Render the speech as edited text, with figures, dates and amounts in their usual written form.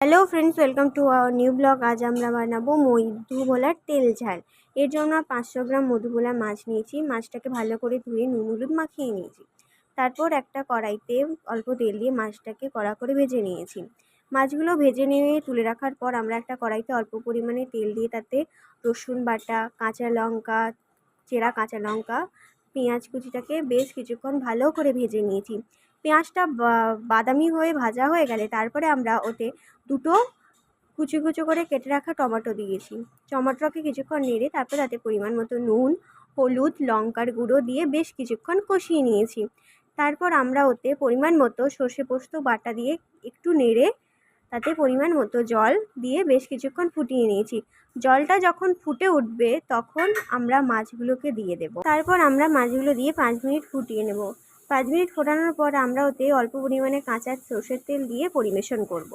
Hello friends, welcome to our new blog. আজ আমরা বানাবো মধুবোলার তেল ঝাল। এর জন্য 500 গ্রাম মধুবোলা মাছ নিয়েছি। মাছটাকে ভালো করে ধুয়ে নুন হলুদ মাখিয়ে নিয়েছি। তারপর একটা কড়াইতে অল্প তেল দিয়ে মাছটাকে কড়া করে ভেজে নিয়েছি। মাছগুলো ভেজে নিয়ে তুলে রাখার পর আমরা একটা কড়াইতে অল্প পরিমাণে তেল দিয়ে তাতে রসুন বাটা, কাঁচা লঙ্কা, চেরা কাঁচা লঙ্কা, পেঁয়াজ কুচিটাকে বেশ কিছুক্ষণ ভালো করে ভেজে নিয়েছি। পেঁয়াজটা বাদামি হয়ে ভাজা হয়ে গেলে তারপরে আমরা ওতে দুটো কুচি কুচি করে কেটে রাখা টমেটো দিয়েছি। টমেটোকে কিছুক্ষণ নেড়ে তারপর তাতে পরিমাণ মতো নুন, হলুদ, লঙ্কার গুঁড়ো দিয়ে বেশ কিছুক্ষণ কষিয়ে নিয়েছি। তারপর আমরা ওতে পরিমাণ মতো সর্ষে পোস্ত বাটা দিয়ে একটু নেড়ে তাতে পরিমাণ মতো জল দিয়ে বেশ কিছুক্ষণ ফুটিয়ে নিয়েছি। জলটা যখন ফুটে উঠবে তখন আমরা মাছগুলোকে দিয়ে দেব। তারপর আমরা মাছগুলো দিয়ে 5 মিনিট ফুটিয়ে নেব। 5 মিনিট ফোটানোর পর আমরা ওতে অল্প পরিমাণে কাঁচা সর্ষের তেল দিয়ে পরিবেশন করব।